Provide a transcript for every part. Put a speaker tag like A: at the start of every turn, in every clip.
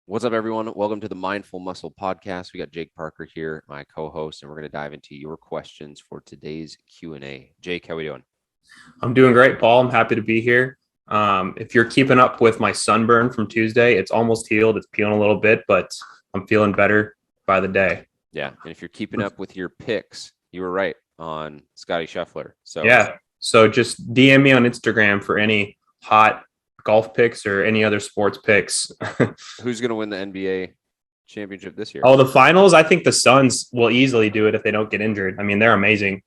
A: What's up, everyone? Welcome to the Mindful Muscle Podcast. We got Jake Parker here, my co-host, and we're going to dive into your questions for today's Q&A. Jake, how we doing?
B: I'm doing great, Paul. I'm happy to be here. If you're keeping up with my sunburn from Tuesday, it's almost healed. It's peeling a little bit, but I'm feeling better by the day.
A: Yeah, and if you're keeping up with your picks, you were right on Scotty Scheffler. So
B: Yeah. So just DM me on Instagram for any hot golf picks or any other sports picks.
A: who's going to win the NBA championship this year?
B: Oh, the finals. I think the Suns will easily do it if they don't get injured. I mean, they're amazing.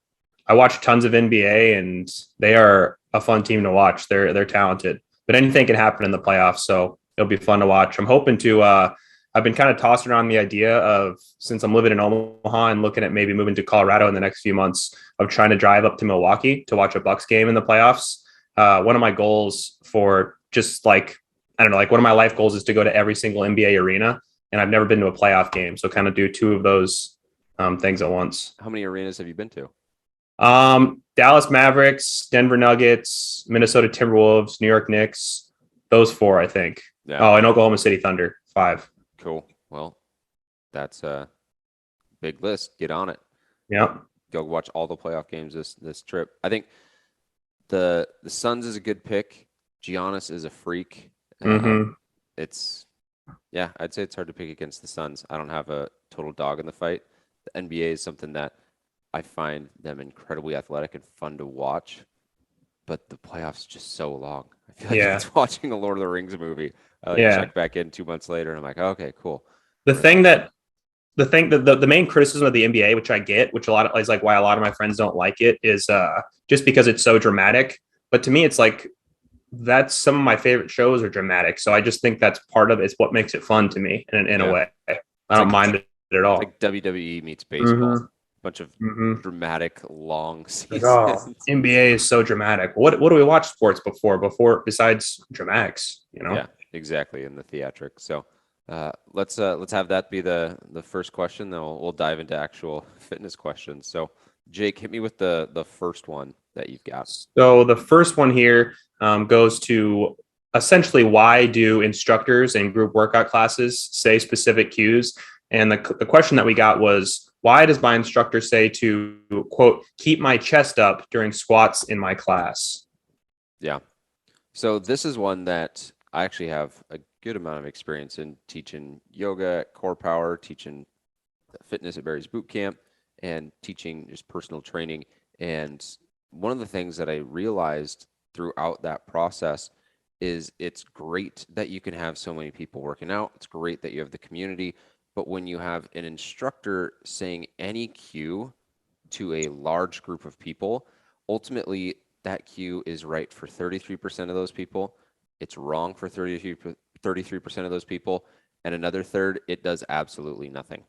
B: I watch tons of NBA, and they are a fun team to watch. They're talented, but anything can happen in the playoffs, so it'll be fun to watch. I'm hoping to. I've been kind of tossing around the idea of, since I'm living in Omaha and looking at maybe moving to Colorado in the next few months, of trying to drive up to Milwaukee to watch a Bucks game in the playoffs. One of my goals for just like, I don't know, like one of my life goals is to go to every single NBA arena, and I've never been to a playoff game, so kind of do two of those things at once.
A: How many arenas have you been to?
B: Dallas Mavericks, Denver Nuggets, Minnesota Timberwolves, New York Knicks. Those four, I think.
A: Yeah,
B: Oh, and Oklahoma City Thunder, 5.
A: cool. Well, that's a big list. Get on it.
B: Yep.
A: Go watch all the playoff games this trip. I think the Suns is a good pick. Giannis is a freak.
B: Mm-hmm.
A: It's Yeah, I'd say it's hard to pick against the Suns. I don't have a total dog in the fight. The NBA is something that I find them incredibly athletic and fun to watch, but the playoffs just so long. I feel like
B: Yeah.
A: it's watching a Lord of the Rings movie. I
B: Yeah.
A: check back in 2 months later and I'm like, okay, cool.
B: The
A: We're
B: thing that the main criticism of the NBA, which I get, which a lot of is like why a lot of my friends don't like it, is just because it's so dramatic. But to me, it's like that's some of my favorite shows are dramatic. So I just think that's part of it. It's what makes it fun to me in a
A: Yeah,
B: way. I
A: it's
B: don't
A: like
B: mind it at all.
A: WWE meets baseball.
B: Mm-hmm.
A: Bunch of
B: Mm-hmm.
A: dramatic long
B: Like, oh,
A: seasons.
B: NBA is so dramatic. What do we watch sports before besides dramatics?
A: Yeah, exactly, in the theatric. So let's have that be the first question. Then we'll dive into actual fitness questions. So Jake, hit me with the first one that you've got.
B: So the first one here goes to essentially, why do instructors in group workout classes say specific cues? And the question that we got was, why does my instructor say to, quote, keep my chest up during squats in my class?
A: Yeah. So this is one that I actually have a good amount of experience in teaching yoga at Core Power, teaching fitness at Barry's Boot Camp, and teaching just personal training. And one of the things that I realized throughout that process is it's great that you can have so many people working out. It's great that you have the community. But when you have an instructor saying any cue to a large group of people, ultimately that cue is right for 33% of those people. It's wrong for 33% of those people. And another third, it does absolutely nothing.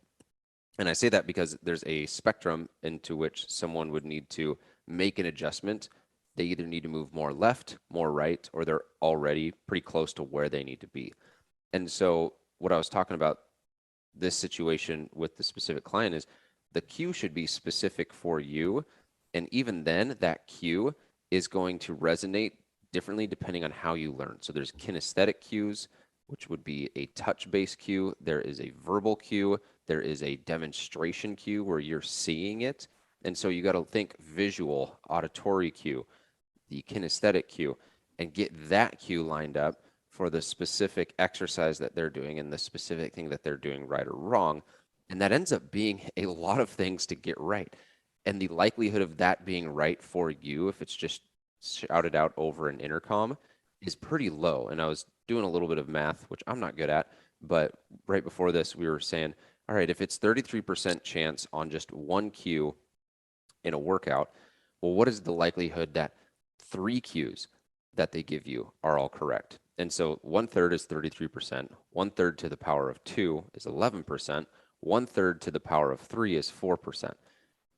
A: And I say that because there's a spectrum into which someone would need to make an adjustment. They either need to move more left, more right, or they're already pretty close to where they need to be. And so what I was talking about this situation with the specific client is the cue should be specific for you. And even then, that cue is going to resonate differently depending on how you learn. So there's kinesthetic cues, which would be a touch-based cue. There is a verbal cue. There is a demonstration cue where you're seeing it. And so you got to think visual, auditory cue, the kinesthetic cue, and get that cue lined up for the specific exercise that they're doing and the specific thing that they're doing right or wrong. And that ends up being a lot of things to get right. And the likelihood of that being right for you, if it's just shouted out over an intercom, is pretty low. And I was doing a little bit of math, which I'm not good at, but right before this, we were saying, all right, if it's 33% chance on just one cue in a workout, well, what is the likelihood that 3 cues that they give you are all correct? And so 1/3 is 33%, 1/3 to the power of 2 is 11%, 1/3 to the power of 3 is 4%.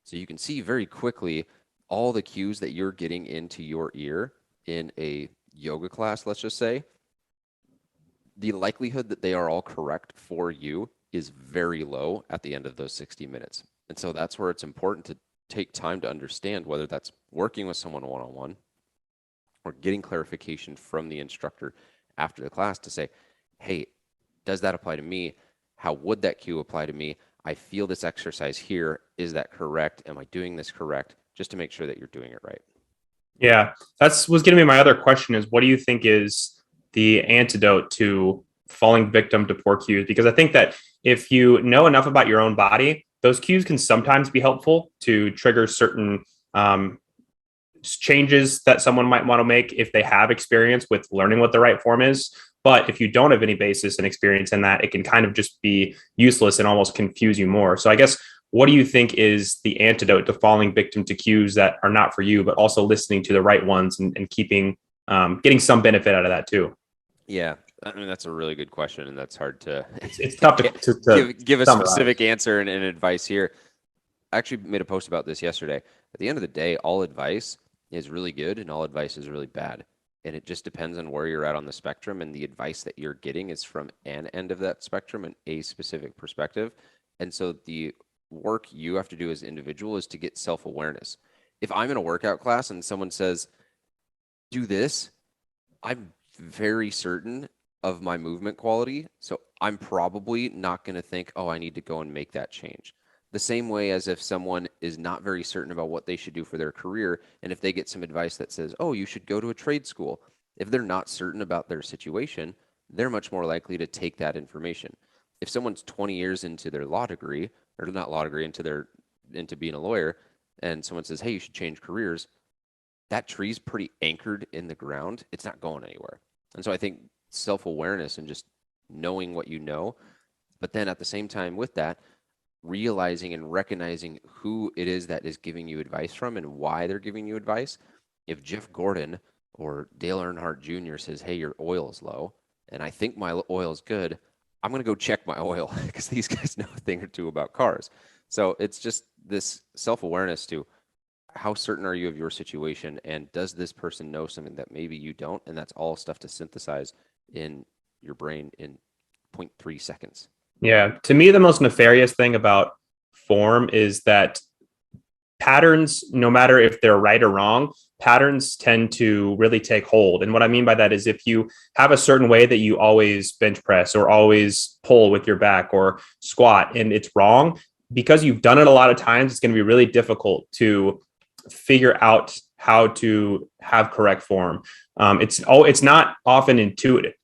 A: So you can see very quickly all the cues that you're getting into your ear in a yoga class, let's just say, the likelihood that they are all correct for you is very low at the end of those 60 minutes. And so that's where it's important to take time to understand whether that's working with someone one-on-one or getting clarification from the instructor after the class to say, hey, does that apply to me? How would that cue apply to me? I feel this exercise here. Is that correct? Am I doing this correct? Just to make sure that you're doing it right.
B: Yeah, that's was going to be my other question is what do you think is the antidote to falling victim to poor cues? Because I think that if you know enough about your own body, those cues can sometimes be helpful to trigger certain um, changes that someone might want to make if they have experience with learning what the right form is. But if you don't have any basis and experience in that, it can kind of just be useless and almost confuse you more. So I guess what do you think is the antidote to falling victim to cues that are not for you, but also listening to the right ones and keeping getting some benefit out of that too?
A: Yeah, I mean that's a really good question, and that's hard to
B: It's tough to
A: give a
B: summarize.
A: specific answer and advice here. I actually made a post about this yesterday. At the end of the day, all advice is really good and all advice is really bad. And it just depends on where you're at on the spectrum, and the advice that you're getting is from an end of that spectrum and a specific perspective. And so the work you have to do as an individual is to get self-awareness. If I'm in a workout class and someone says, do this, I'm very certain of my movement quality. So I'm probably not going to think, oh, I need to go and make that change. The same way as if someone is not very certain about what they should do for their career, and if they get some advice that says, oh, you should go to a trade school, if they're not certain about their situation, they're much more likely to take that information. If someone's 20 years into their law degree, or not law degree, into being a lawyer, and someone says, hey, you should change careers, that tree's pretty anchored in the ground. It's not going anywhere. And so I think self-awareness and just knowing what you know, but then at the same time with that, realizing and recognizing who it is that is giving you advice from and why they're giving you advice. If Jeff Gordon or Dale Earnhardt Jr. says, hey, your oil is low, and I think my oil is good, I'm going to go check my oil because these guys know a thing or two about cars. So it's just this self-awareness to how certain are you of your situation, and does this person know something that maybe you don't? And that's all stuff to synthesize in your brain in 0.3 seconds.
B: Yeah. To me, the most nefarious thing about form is that patterns, no matter if they're right or wrong, patterns tend to really take hold. And what I mean by that is if you have a certain way that you always bench press or always pull with your back or squat and it's wrong, because you've done it a lot of times, it's going to be really difficult to figure out how to have correct form. It's not often intuitive,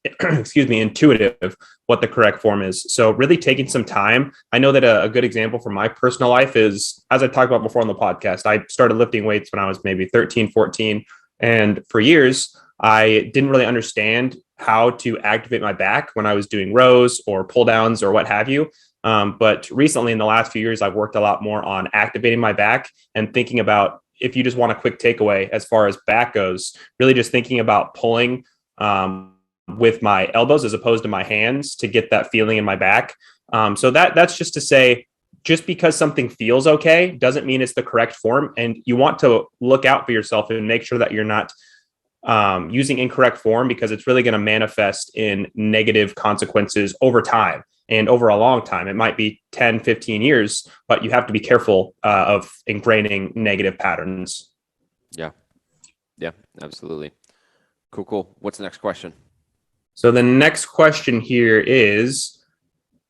B: intuitive what the correct form is. So really taking some time. I know that a good example from my personal life is, as I talked about before on the podcast, I started lifting weights when I was maybe 13, 14. And for years, I didn't really understand how to activate my back when I was doing rows or pull downs or what have you. But recently in the last few years, I've worked a lot more on activating my back and thinking about, if you just want a quick takeaway as far as back goes, really just thinking about pulling with my elbows as opposed to my hands to get that feeling in my back. So that's just to say, just because something feels okay doesn't mean it's the correct form. And you want to look out for yourself and make sure that you're not using incorrect form, because it's really going to manifest in negative consequences over time. And over a long time, it might be 10, 15 years, but you have to be careful of ingraining negative patterns.
A: Yeah. Yeah, absolutely. Cool. What's the next question?
B: So the next question here is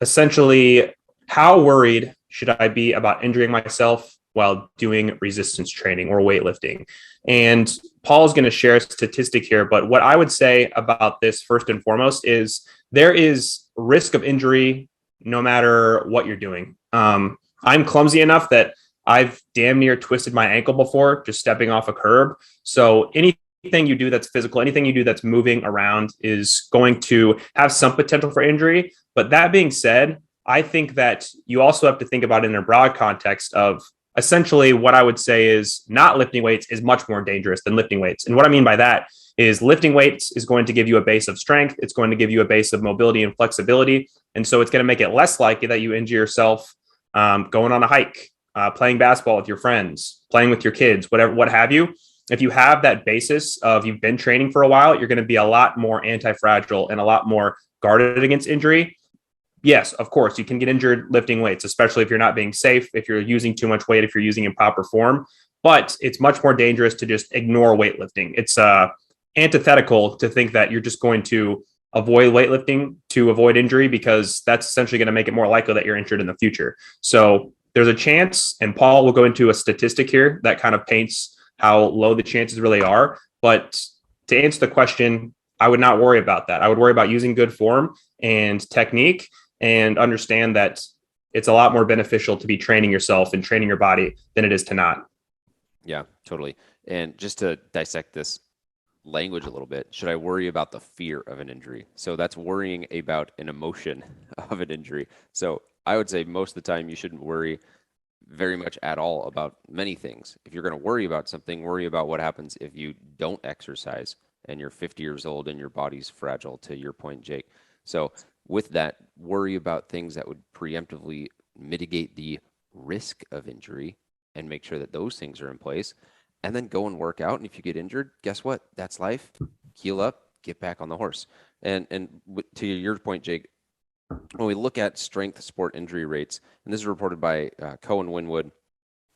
B: essentially, how worried should I be about injuring myself while doing resistance training or weightlifting? And Paul's going to share a statistic here, but what I would say about this first and foremost is there is risk of injury no matter what you're doing. I'm clumsy enough that I've damn near twisted my ankle before just stepping off a curb. So anything you do that's physical, anything you do that's moving around is going to have some potential for injury. But that being said, I think that you also have to think about it in a broad context of essentially what I would say is not lifting weights is much more dangerous than lifting weights. And what I mean by that is lifting weights is going to give you a base of strength. It's going to give you a base of mobility and flexibility. And so it's going to make it less likely that you injure yourself going on a hike, playing basketball with your friends, playing with your kids, whatever, what have you. If you have that basis of you've been training for a while, you're going to be a lot more anti-fragile and a lot more guarded against injury. Yes, of course, you can get injured lifting weights, especially if you're not being safe, if you're using too much weight, if you're using improper form. But it's much more dangerous to just ignore weightlifting. It's antithetical to think that you're just going to avoid weightlifting to avoid injury, because that's essentially going to make it more likely that you're injured in the future. So there's a chance, and Paul will go into a statistic here that kind of paints how low the chances really are. But to answer the question, I would not worry about that. I would worry about using good form and technique, and understand that it's a lot more beneficial to be training yourself and training your body than it is to not.
A: Yeah, totally. And just to dissect this language a little bit, should I worry about the fear of an injury? So that's worrying about an emotion of an injury. So I would say most of the time you shouldn't worry very much at all about many things. If you're going to worry about something, worry about what happens if you don't exercise and you're 50 years old and your body's fragile, to your point, Jake. So with that, worry about things that would preemptively mitigate the risk of injury and make sure that those things are in place. And then go and work out. And if you get injured, guess what? That's life. Heal up, get back on the horse. And to your point, Jake, when we look at strength sport injury rates, and this is reported by Cohen Winwood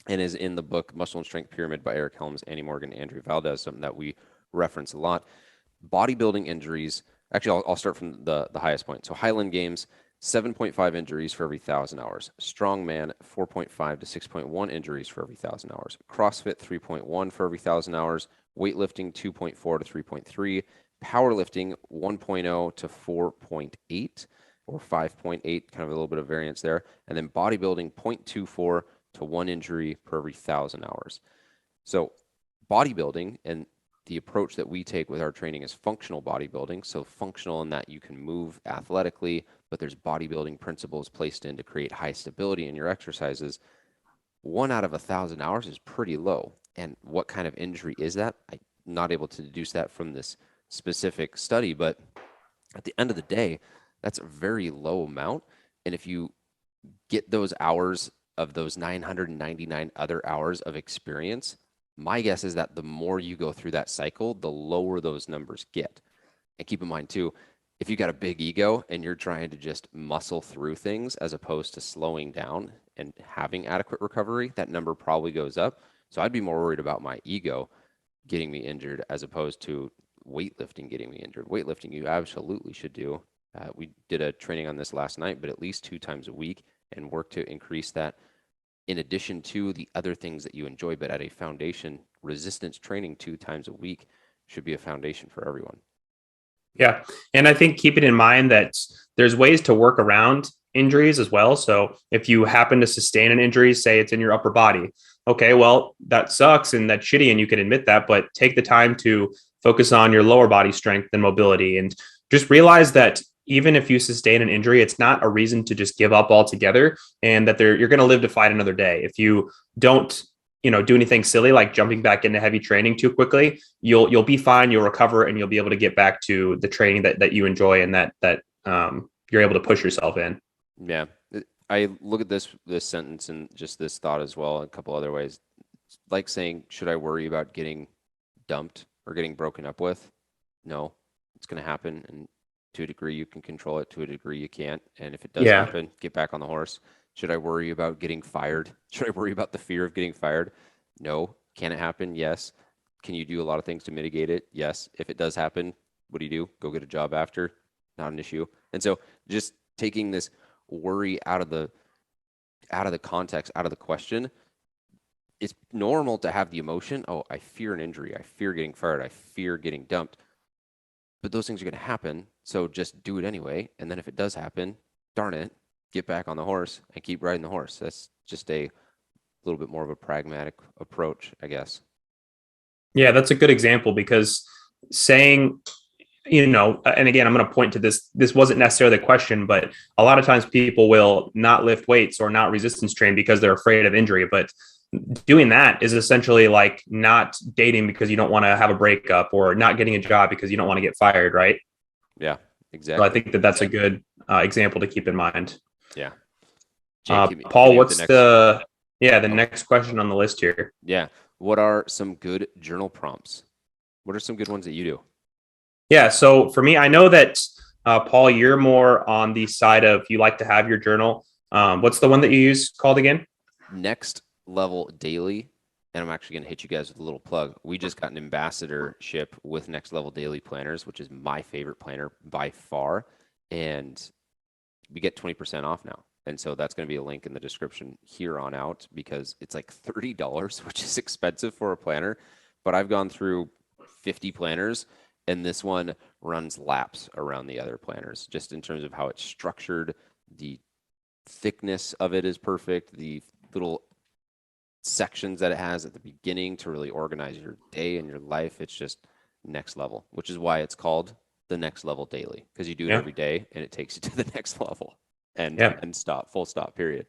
A: and is in the book Muscle and Strength Pyramid by Eric Helms, Annie Morgan, Andrew Valdez, something that we reference a lot. Bodybuilding injuries, actually, I'll start from the highest point. So Highland Games, 7.5 injuries for every 1,000 hours. Strongman, 4.5 to 6.1 injuries for every 1,000 hours. CrossFit, 3.1 for every 1,000 hours. Weightlifting, 2.4 to 3.3. Powerlifting, 1.0 to 4.8 or 5.8, kind of a little bit of variance there. And then bodybuilding, 0.24 to 1 injury per every 1,000 hours. So bodybuilding, and the approach that we take with our training is functional bodybuilding. So functional in that you can move athletically, but there's bodybuilding principles placed in to create high stability in your exercises. 1 out of 1,000 hours is pretty low. And what kind of injury is that? I'm not able to deduce that from this specific study, but at the end of the day, that's a very low amount. And if you get those hours of those 999 other hours of experience, my guess is that the more you go through that cycle, the lower those numbers get. And keep in mind too, if you got a big ego and you're trying to just muscle through things as opposed to slowing down and having adequate recovery, that number probably goes up. So I'd be more worried about my ego getting me injured as opposed to weightlifting getting me injured. Weightlifting you absolutely should do. We did a training on this last night, but at least 2 times a week, and work to increase that in addition to the other things that you enjoy. But at a foundation, resistance training 2 times a week should be a foundation for everyone.
B: Yeah. And I think keeping in mind that there's ways to work around injuries as well. So if you happen to sustain an injury, say it's in your upper body, okay, well, that sucks and that's shitty, and you can admit that, but take the time to focus on your lower body strength and mobility, and just realize that even if you sustain an injury, it's not a reason to just give up altogether, and that you're going to live to fight another day. If you don't, do anything silly like jumping back into heavy training too quickly, you'll be fine. You'll recover, and you'll be able to get back to the training that you enjoy, and that you're able to push yourself in.
A: Yeah. I look at this sentence and just this thought as well, a couple other ways. It's like saying, should I worry about getting dumped or getting broken up with? No, it's going to happen. And to a degree, you can control it. To a degree, you can't. And if it does
B: Yeah.
A: happen, get back on the horse. Should I worry about getting fired? Should I worry about the fear of getting fired? No. Can it happen? Yes. Can you do a lot of things to mitigate it? Yes. If it does happen, what do? Go get a job after? Not an issue. And so just taking this worry out of the context, out of the question, it's normal to have the emotion, oh, I fear an injury, I fear getting fired, I fear getting dumped. But those things are going to happen, so just do it anyway. And then if it does happen, darn it, get back on the horse and keep riding the horse. That's just a little bit more of a pragmatic approach, I guess.
B: Yeah, that's a good example, because saying, and again, I'm going to point to this. This wasn't necessarily the question, but a lot of times people will not lift weights or not resistance train because they're afraid of injury. But doing that is essentially like not dating because you don't want to have a breakup, or not getting a job because you don't want to get fired, right?
A: Yeah,
B: So I
A: exactly.
B: think that's a good example to keep in mind.
A: Yeah. Jake, hit
B: Paul,
A: me with
B: what's
A: next.
B: the
A: Oh,
B: next question on the list here?
A: yeah. What are some good journal prompts? What are some good ones that you do?
B: Yeah, so for me, I know that Paul, you're more on the side of you like to have your journal. What's the one that you use called again?
A: Next Level Daily. and I'm actually going to hit you guys with a little plug. We just got an ambassadorship with Next Level Daily Planners, which is my favorite planner by far. And we get 20% off now. And so that's going to be a link in the description here on out because it's like $30, which is expensive for a planner. But I've gone through 50 planners, and this one runs laps around the other planners just in terms of how it's structured. The thickness of it is perfect. The little sections that it has at the beginning to really organize your day and your life, it's just next level, which is why it's called the Next Level Daily, because you do it
B: Yeah.
A: every day and it takes you to the next level and
B: Yeah.
A: stop, full stop, period.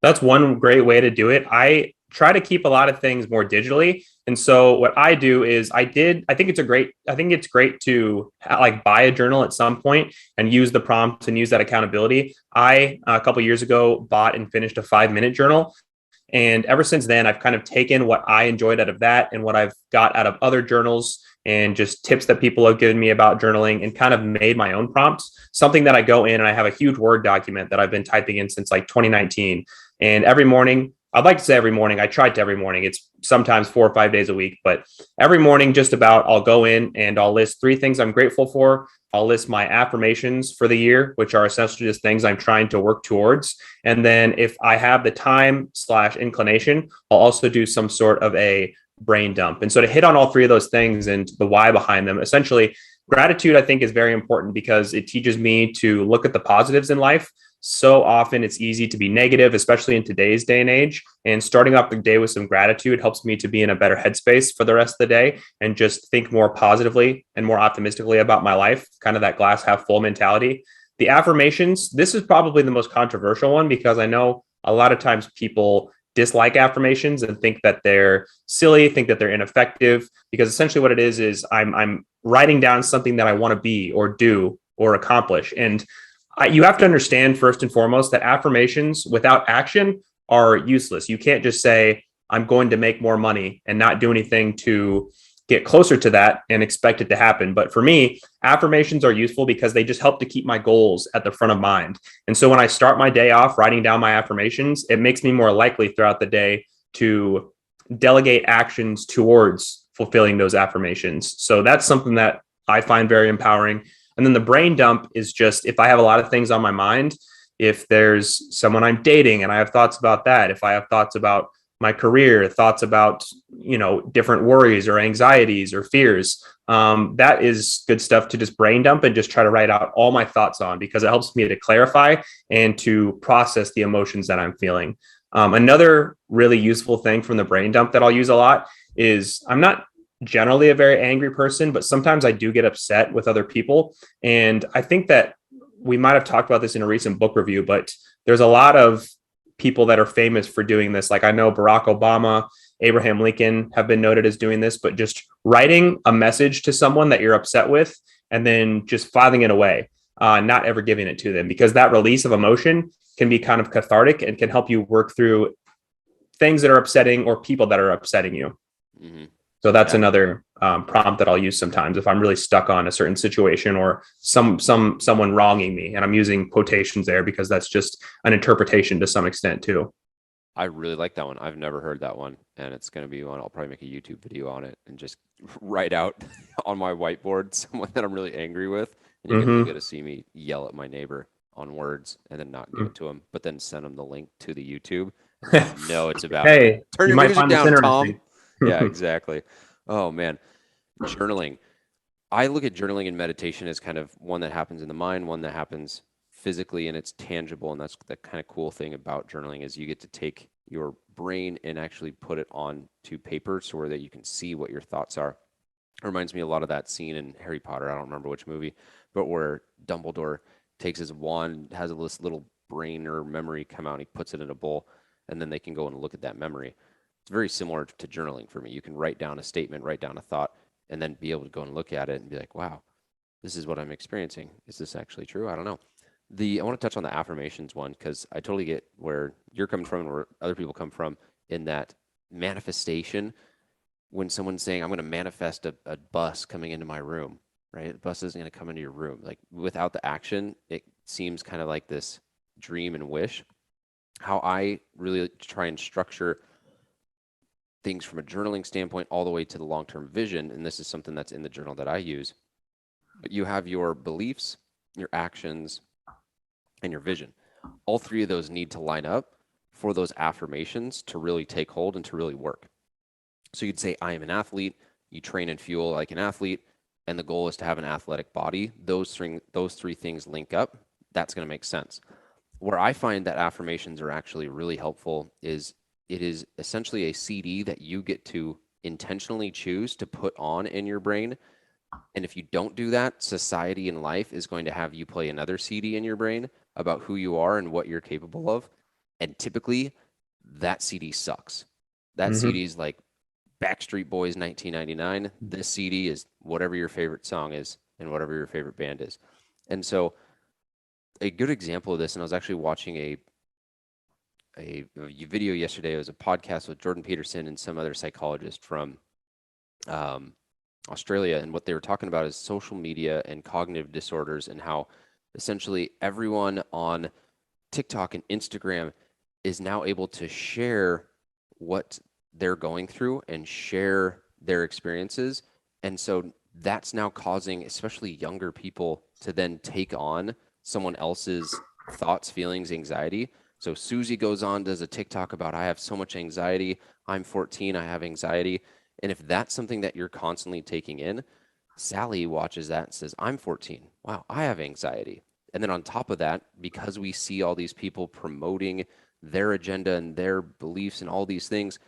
B: That's one great way to do it. I try to keep a lot of things more digitally. And so what I do is I think it's great to like buy a journal at some point and use the prompts and use that accountability. I a couple years ago bought and finished a 5-minute journal. And ever since then, I've kind of taken what I enjoyed out of that and what I've got out of other journals and just tips that people have given me about journaling and kind of made my own prompts. Something that I go in and I have a huge Word document that I've been typing in since like 2019. And every morning, I'd like to say every morning, I try to every morning. It's sometimes 4 or 5 days a week, but every morning, just about, I'll go in and I'll list 3 things I'm grateful for. I'll list my affirmations for the year, which are essentially just things I'm trying to work towards. And then if I have the time/inclination, I'll also do some sort of a brain dump. And so to hit on all 3 of those things and the why behind them, essentially, gratitude, I think, is very important because it teaches me to look at the positives in life. So often it's easy to be negative, especially in today's day and age. And starting off the day with some gratitude helps me to be in a better headspace for the rest of the day and just think more positively and more optimistically about my life, kind of that glass half full mentality. The affirmations, this is probably the most controversial one because I know a lot of times people dislike affirmations and think that they're silly, think that they're ineffective, because essentially what it is I'm writing down something that I want to be or do or accomplish. And you have to understand first and foremost that affirmations without action are useless. You can't just say, I'm going to make more money and not do anything to get closer to that and expect it to happen. But for me, affirmations are useful because they just help to keep my goals at the front of mind. And so when I start my day off writing down my affirmations, it makes me more likely throughout the day to delegate actions towards fulfilling those affirmations. So that's something that I find very empowering. And then the brain dump is just if I have a lot of things on my mind, if there's someone I'm dating and I have thoughts about that, if I have thoughts about my career, thoughts about, different worries or anxieties or fears, that is good stuff to just brain dump and just try to write out all my thoughts on because it helps me to clarify and to process the emotions that I'm feeling. Another really useful thing from the brain dump that I'll use a lot is I'm not generally a very angry person, but sometimes I do get upset with other people. And I think that we might have talked about this in a recent book review, but there's a lot of people that are famous for doing this. Like I know Barack Obama, Abraham Lincoln have been noted as doing this, but just writing a message to someone that you're upset with and then just filing it away, not ever giving it to them, because that release of emotion can be kind of cathartic and can help you work through things that are upsetting or people that are upsetting you.
A: Mm-hmm.
B: So that's
A: Yeah.
B: another prompt that I'll use sometimes if I'm really stuck on a certain situation or someone wronging me, and I'm using quotations there because that's just an interpretation to some extent too.
A: I really like that one. I've never heard that one, and it's going to be one. I'll probably make a YouTube video on it and just write out on my whiteboard someone that I'm really angry with, and you'll get
B: Mm-hmm.
A: to see me yell at my neighbor on words and then not give it to him, but then send him the link to the YouTube, and then it's about to
B: Hey,
A: turn
B: you
A: your
B: might
A: music
B: find this
A: down, Tom.
B: interesting.
A: Yeah, exactly. Oh man, journaling. I look at journaling and meditation as kind of one that happens in the mind, one that happens physically, and it's tangible. And that's the kind of cool thing about journaling is you get to take your brain and actually put it on to paper so that you can see what your thoughts are. It reminds me a lot of that scene in Harry Potter. I don't remember which movie, but where Dumbledore takes his wand, has this little brain or memory come out, and he puts it in a bowl, and then they can go and look at that memory. It's very similar to journaling for me. You can write down a statement, write down a thought, and then be able to go and look at it and be like, wow, this is what I'm experiencing. Is this actually true? I don't know. I want to touch on the affirmations one because I totally get where you're coming from and where other people come from in that manifestation. When someone's saying, I'm going to manifest a bus coming into my room, right? The bus isn't going to come into your room. Like without the action, it seems kind of like this dream and wish. How I really try and structure things from a journaling standpoint all the way to the long-term vision. And this is something that's in the journal that I use. But you have your beliefs, your actions, and your vision. All three of those need to line up for those affirmations to really take hold and to really work. So you'd say, I am an athlete. You train and fuel like an athlete, and the goal is to have an athletic body. Those three things link up. That's going to make sense. Where I find that affirmations are actually really helpful is it is essentially a CD that you get to intentionally choose to put on in your brain. And if you don't do that, society and life is going to have you play another CD in your brain about who you are and what you're capable of. And typically, that CD sucks. That CD is like Backstreet Boys 1999. This CD is whatever your favorite song is and whatever your favorite band is. And so a good example of this, and I was actually watching a video yesterday. It was a podcast with Jordan Peterson and some other psychologist from Australia. And what they were talking about is social media and cognitive disorders, and how essentially everyone on TikTok and Instagram is now able to share what they're going through and share their experiences. And so that's now causing especially younger people to then take on someone else's thoughts, feelings, anxiety. So Susie goes on, does a TikTok about, I have so much anxiety. I'm 14, I have anxiety. And if that's something that you're constantly taking in, Sally watches that and says, I'm 14. Wow, I have anxiety. And then on top of that, because we see all these people promoting their agenda and their beliefs and all these things,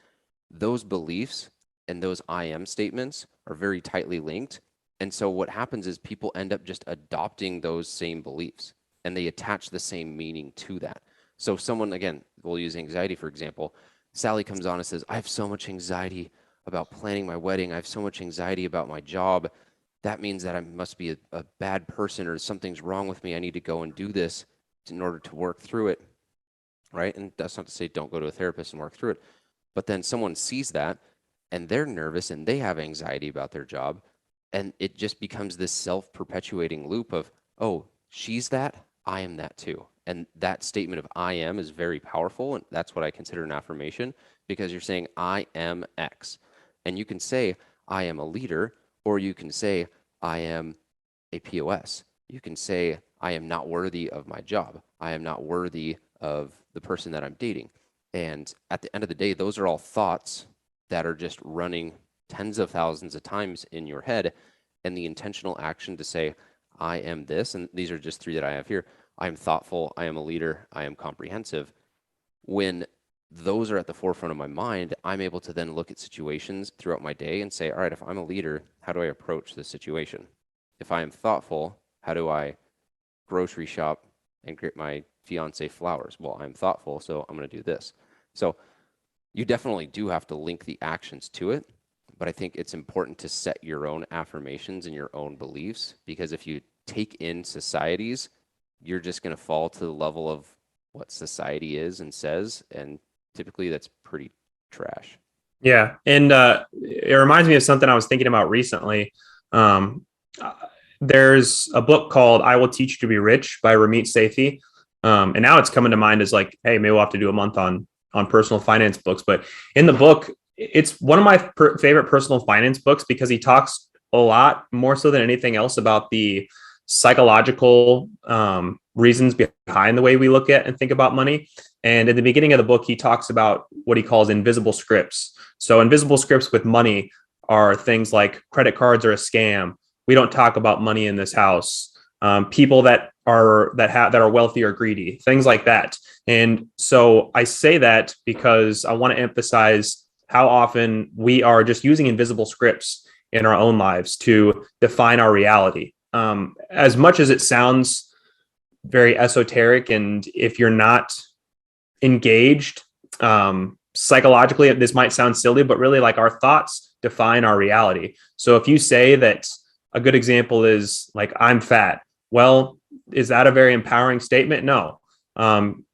A: those beliefs and those I am statements are very tightly linked. And so what happens is people end up just adopting those same beliefs and they attach the same meaning to that. So someone, again, we'll use anxiety, for example. Sally comes on and says, I have so much anxiety about planning my wedding. I have so much anxiety about my job. That means that I must be a bad person, or something's wrong with me. I need to go and do this in order to work through it, right? And that's not to say don't go to a therapist and work through it. But then someone sees that and they're nervous and they have anxiety about their job. And it just becomes this self-perpetuating loop of, oh, she's that, I am that too. And that statement of I am is very powerful. And that's what I consider an affirmation, because you're saying I am X. And you can say I am a leader, or you can say I am a POS. You can say I am not worthy of my job. I am not worthy of the person that I'm dating. And at the end of the day, those are all thoughts that are just running tens of thousands of times in your head. And the intentional action to say, I am this, and these are just three that I have here. I am thoughtful, I am a leader, I am comprehensive. When those are at the forefront of my mind, I'm able to then look at situations throughout my day and say, all right, if I'm a leader, how do I approach this situation? If I am thoughtful, how do I grocery shop and get my fiance flowers? Well, I'm thoughtful, so I'm going to do this. So you definitely do have to link the actions to it, but I think it's important to set your own affirmations and your own beliefs, because if you take in society's, you're just going to fall to the level of what society is and says, and typically that's pretty trash.
B: Yeah. And it reminds me of something I was thinking about recently. Um, there's a book called I Will Teach You to Be Rich by Ramit Sethi. And now it's coming to mind as like, hey, maybe we'll have to do a month on personal finance books. But in the book, it's one of my favorite personal finance books, because he talks a lot more so than anything else about the psychological reasons behind the way we look at and think about money. And at the beginning of the book, he talks about what he calls invisible scripts. So invisible scripts with money are things like credit cards are a scam. We don't talk about money in this house. People that are wealthy are greedy, things like that. And so I say that because I want to emphasize how often we are just using invisible scripts in our own lives to define our reality. As much as it sounds very esoteric, and if you're not engaged psychologically, this might sound silly, but really, like, our thoughts define our reality. So if you say that, a good example is like, I'm fat. Well, is that a very empowering statement? No.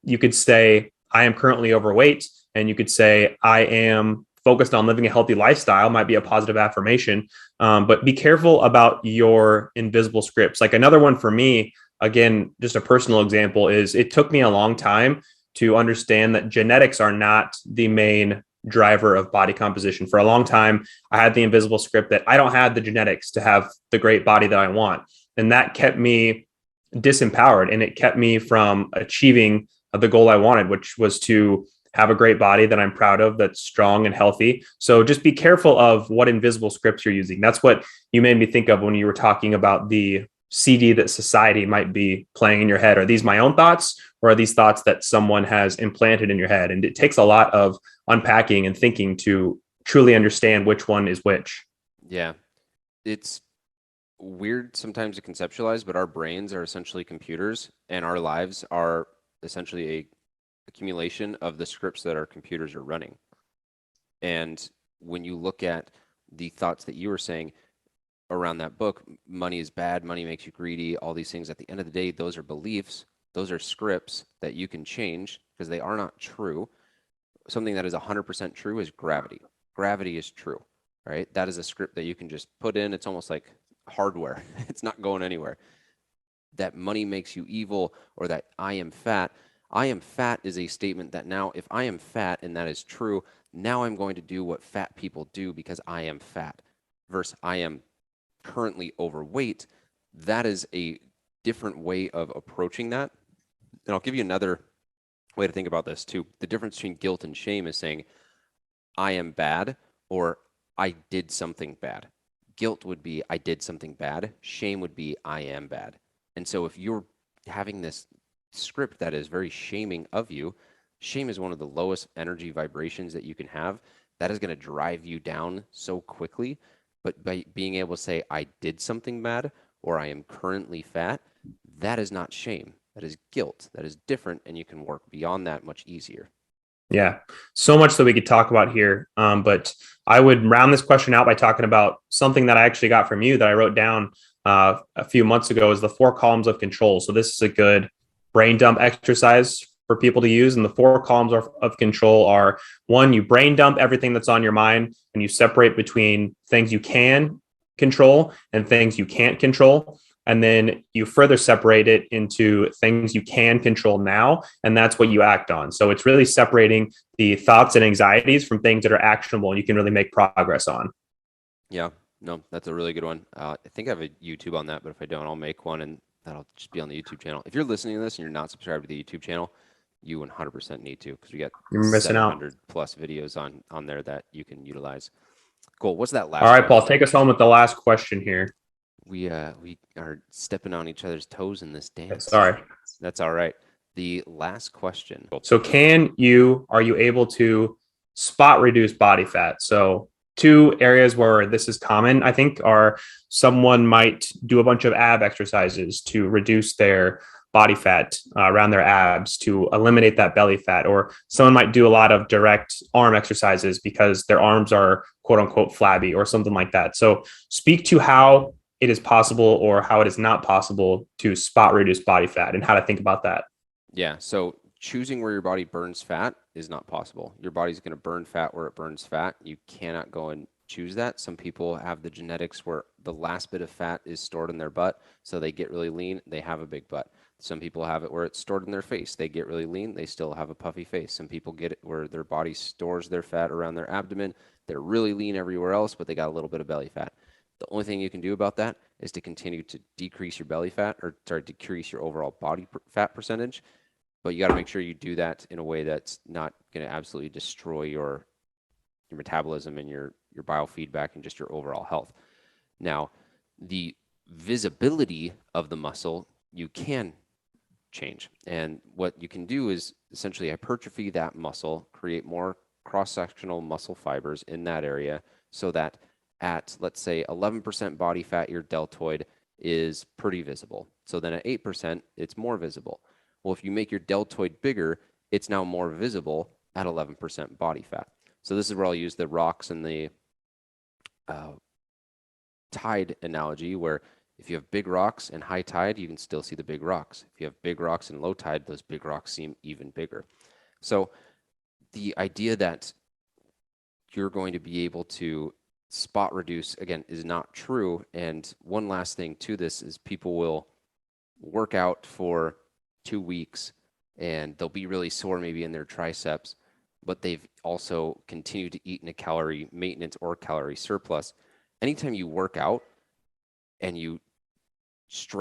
B: You could say, I am currently overweight, and you could say, I am focused on living a healthy lifestyle, might be a positive affirmation. But be careful about your invisible scripts. Like, another one for me, again, just a personal example, is it took me a long time to understand that genetics are not the main driver of body composition. For a long time, I had the invisible script that I don't have the genetics to have the great body that I want. And that kept me disempowered, and it kept me from achieving the goal I wanted, which was to have a great body that I'm proud of, that's strong and healthy. So just be careful of what invisible scripts you're using. That's what you made me think of when you were talking about the CD that society might be playing in your head. Are these my own thoughts, or are these thoughts that someone has implanted in your head? And it takes a lot of unpacking and thinking to truly understand which one is which.
A: Yeah. It's weird sometimes to conceptualize, but our brains are essentially computers, and our lives are essentially a accumulation of the scripts that our computers are running. And when you look at the thoughts that you were saying around that book, money is bad, money makes you greedy, all these things, at the end of the day, those are beliefs, those are scripts that you can change because they are not true. Something that is 100% true is gravity. Gravity is true, right? That is a script that you can just put in. It's almost like hardware. It's not going anywhere. That money makes you evil, or that I am fat. I am fat is a statement that now, if I am fat and that is true, now I'm going to do what fat people do because I am fat, versus I am currently overweight. That is a different way of approaching that. And I'll give you another way to think about this too. The difference between guilt and shame is saying, I am bad, or I did something bad. Guilt would be, I did something bad. Shame would be, I am bad. And so if you're having this script that is very shaming of you, shame is one of the lowest energy vibrations that you can have. That is going to drive you down so quickly. But by being able to say, I did something bad, or I am currently fat, that is not shame. That is guilt. That is different, and you can work beyond that much easier.
B: Yeah, so much that we could talk about here. But I would round this question out by talking about something that I actually got from you that I wrote down a few months ago, is the 4 columns of control. So this is a good brain dump exercise for people to use. And the 4 columns of control are: one, you brain dump everything that's on your mind, and you separate between things you can control and things you can't control. And then you further separate it into things you can control now, and that's what you act on. So it's really separating the thoughts and anxieties from things that are actionable and you can really make progress on.
A: Yeah, no, that's a really good one. I think I have a YouTube on that, but if I don't, I'll make one, and that'll just be on the YouTube channel. If you're listening to this and you're not subscribed to the YouTube channel, you 100% need to, because we got
B: You're missing out.
A: 700 plus videos on there that you can utilize. Cool. What's that
B: All
A: last
B: right,
A: one?
B: Paul, take us home with the last question here.
A: We are stepping on each other's toes in this dance.
B: Sorry.
A: That's all right. The last question.
B: So are you able to spot reduce body fat? So 2 areas where this is common, I think, are someone might do a bunch of ab exercises to reduce their body fat around their abs to eliminate that belly fat, or someone might do a lot of direct arm exercises because their arms are quote unquote flabby or something like that. So speak to how it is possible or how it is not possible to spot reduce body fat and how to think about that.
A: Yeah, so choosing where your body burns fat is not possible. Your body's going to burn fat where it burns fat. You cannot go and choose that. Some people have the genetics where the last bit of fat is stored in their butt, so they get really lean, they have a big butt. Some people have it where it's stored in their face. They get really lean, they still have a puffy face. Some people get it where their body stores their fat around their abdomen. They're really lean everywhere else, but they got a little bit of belly fat. The only thing you can do about that is to continue to decrease your belly fat, or sorry, decrease your overall body fat percentage. But you got to make sure you do that in a way that's not going to absolutely destroy your metabolism and your biofeedback and just your overall health. Now, the visibility of the muscle you can change, and what you can do is essentially hypertrophy that muscle, create more cross-sectional muscle fibers in that area, so that at, let's say, 11% body fat, your deltoid is pretty visible. So then at 8%, it's more visible. Well, if you make your deltoid bigger, it's now more visible at 11% body fat. So this is where I'll use the rocks and the tide analogy, where if you have big rocks and high tide, you can still see the big rocks. If you have big rocks and low tide, those big rocks seem even bigger. So the idea that you're going to be able to spot reduce, again, is not true. And one last thing to this is people will work out for 2 weeks and they'll be really sore maybe in their triceps, but they've also continued to eat in a calorie maintenance or calorie surplus. Anytime you work out and you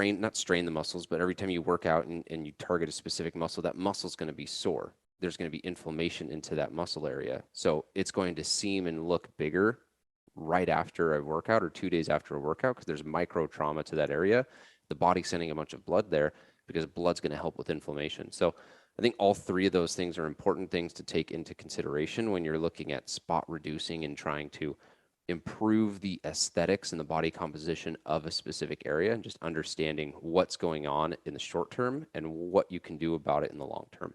A: not strain the muscles, but every time you work out and you target a specific muscle, that muscle's going to be sore. There's going to be inflammation into that muscle area. So it's going to seem and look bigger right after a workout or 2 days after a workout because there's micro trauma to that area. The body's sending a bunch of blood there because blood's going to help with inflammation. So I think all three of those things are important things to take into consideration when you're looking at spot reducing and trying to improve the aesthetics and the body composition of a specific area, and just understanding what's going on in the short term and what you can do about it in the long term.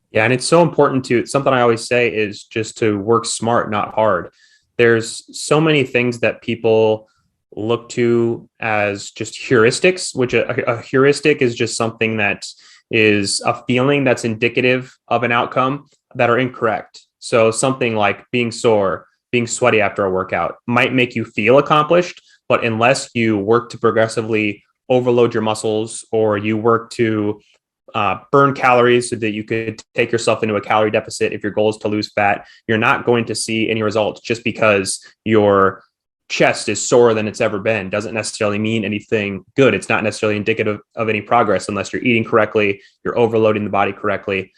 B: Yeah, and it's so important to something I always say is just to work smart, not hard. There's so many things that people look to as just heuristics, which a heuristic is just something that is a feeling that's indicative of an outcome that are incorrect. So something like being sore, being sweaty after a workout might make you feel accomplished, but unless you work to progressively overload your muscles or you work to burn calories so that you could take yourself into a calorie deficit if your goal is to lose fat, you're not going to see any results just because your chest is sorer than it's ever been. Doesn't necessarily mean anything good. It's not necessarily indicative of any progress unless you're eating correctly, you're overloading the body correctly.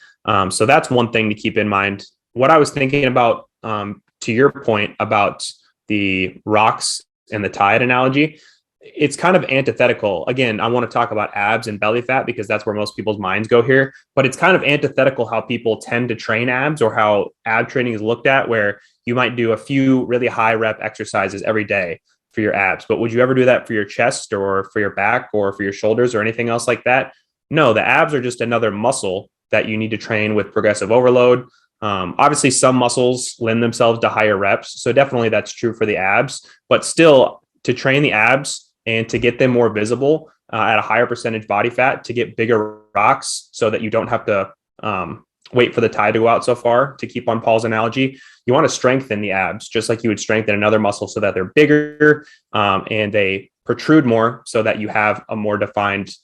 B: So that's one thing to keep in mind. What I was thinking about, to your point about the rocks and the tide analogy, it's kind of antithetical. Again, I want to talk about abs and belly fat because that's where most people's minds go here, but it's kind of antithetical how people tend to train abs or how ab training is looked at, where you might do a few really high rep exercises every day for your abs. But would you ever do that for your chest or for your back or for your shoulders or anything else like that? No, the abs are just another muscle that you need to train with progressive overload. Obviously, some muscles lend themselves to higher reps. So definitely that's true for the abs, but still to train the abs and to get them more visible at a higher percentage body fat, to get bigger rocks so that you don't have to wait for the tide to go out so far, to keep on Paul's analogy, you want to strengthen the abs just like you would strengthen another muscle so that they're bigger and they protrude more so that you have a more defined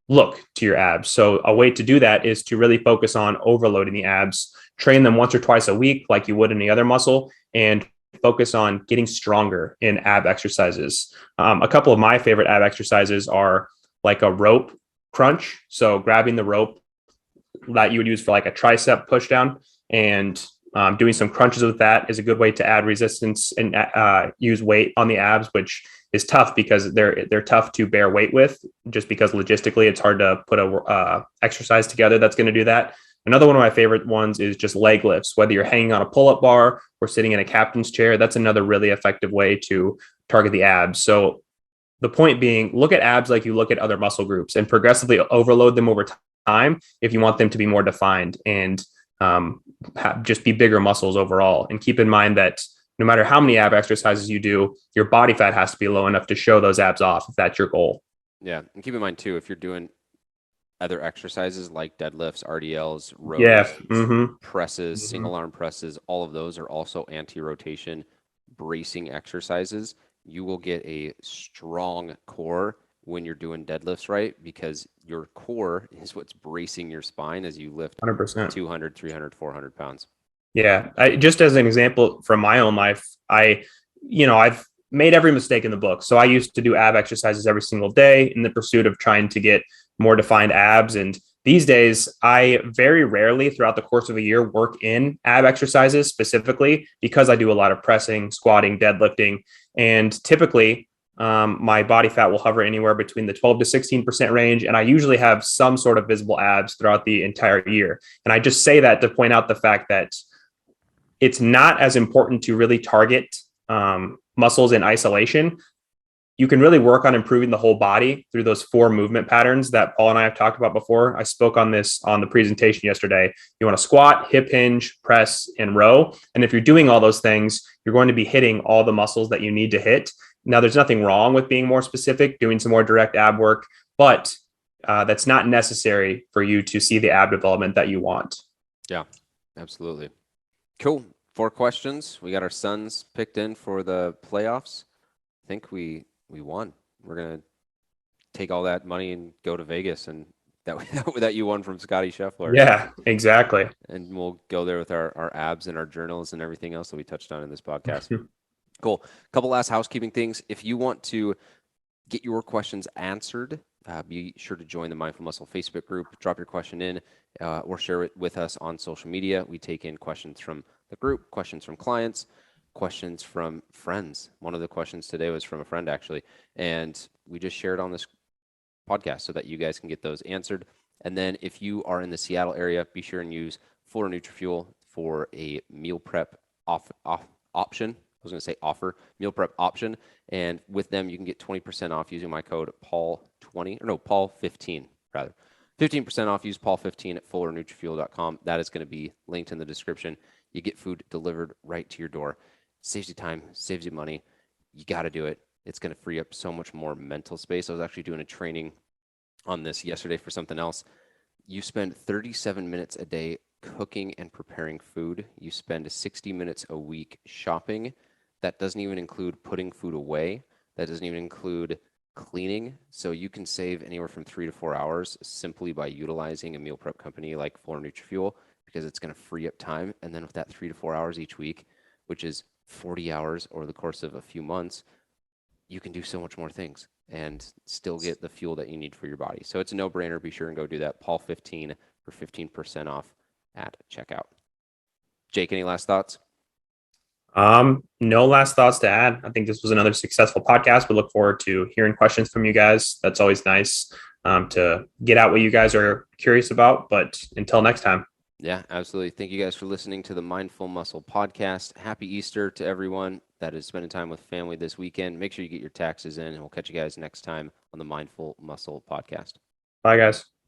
B: look to your abs. So a way to do that is to really focus on overloading the abs, train them once or twice a week like you would any other muscle, and focus on getting stronger in ab exercises. A couple of my favorite ab exercises are like a rope crunch. So grabbing the rope that you would use for like a tricep push down and doing some crunches with that is a good way to add resistance and use weight on the abs, which is tough because they're tough to bear weight with, just because logistically it's hard to put a exercise together that's going to do that. Another one of my favorite ones is just leg lifts, whether you're hanging on a pull-up bar or sitting in a captain's chair. That's another really effective way to target the abs. So the point being, look at abs like you look at other muscle groups and progressively overload them over time if you want them to be more defined and just be bigger muscles overall. And keep in mind that no matter how many ab exercises you do, your body fat has to be low enough to show those abs off if that's your goal.
A: Yeah. And keep in mind too, if you're doing other exercises like deadlifts, RDLs, rows,
B: Yeah. Mm-hmm.
A: presses,
B: Mm-hmm.
A: single arm presses, all of those are also anti-rotation bracing exercises. You will get a strong core when you're doing deadlifts, right? Because your core is what's bracing your spine as you lift
B: 100%.
A: 200, 300, 400 pounds.
B: Yeah. Just as an example from my own life, I've made every mistake in the book. So I used to do ab exercises every single day in the pursuit of trying to get more defined abs. And these days, I very rarely throughout the course of a year work in ab exercises specifically because I do a lot of pressing, squatting, deadlifting. And typically, my body fat will hover anywhere between the 12 to 16% range. And I usually have some sort of visible abs throughout the entire year. And I just say that to point out the fact that it's not as important to really target muscles in isolation. You can really work on improving the whole body through those 4 movement patterns that Paul and I have talked about before. I spoke on this on the presentation yesterday. You want to squat, hip hinge, press, and row. And if you're doing all those things, you're going to be hitting all the muscles that you need to hit. Now, there's nothing wrong with being more specific, doing some more direct ab work, but that's not necessary for you to see the ab development that you want.
A: Yeah, absolutely. Cool. 4 questions. We got our Suns picked in for the playoffs. I think we won. We're going to take all that money and go to Vegas and that you won from Scotty Scheffler.
B: Yeah, exactly.
A: And we'll go there with our abs and our journals and everything else that we touched on in this podcast. Cool. Couple last housekeeping things. If you want to get your questions answered, be sure to join the Mindful Muscle Facebook group. Drop your question in or share it with us on social media. We take in questions from the group, questions from clients, questions from friends. One of the questions today was from a friend, actually, and we just shared on this podcast so that you guys can get those answered. And then if you are in the Seattle area, be sure and use Fuller NutriFuel for a meal prep option. I was going to say offer, meal prep option. And with them, you can get 20% off using my code Paul20, or no, Paul15, rather. 15% off, use Paul15 at fullernutrifuel.com. That is going to be linked in the description. You get food delivered right to your door. Saves you time, saves you money. You got to do it. It's going to free up so much more mental space. I was actually doing a training on this yesterday for something else. You spend 37 minutes a day cooking and preparing food. You spend 60 minutes a week shopping. That doesn't even include putting food away. That doesn't even include cleaning. So you can save anywhere from 3 to 4 hours simply by utilizing a meal prep company like Fuller NutriFuel, because it's going to free up time. And then with that 3 to 4 hours each week, which is 40 hours over the course of a few months, you can do so much more things and still get the fuel that you need for your body. So it's a no-brainer. Be sure and go do that. Paul15 for 15% off at checkout. Jake, any last thoughts?
B: No last thoughts to add. I think this was another successful podcast. We look forward to hearing questions from you guys. That's always nice to get out what you guys are curious about. But until next time.
A: Yeah, absolutely. Thank you guys for listening to the Mindful Muscle podcast. Happy Easter to everyone that is spending time with family this weekend. Make sure you get your taxes in, and we'll catch you guys next time on the Mindful Muscle podcast.
B: Bye, guys.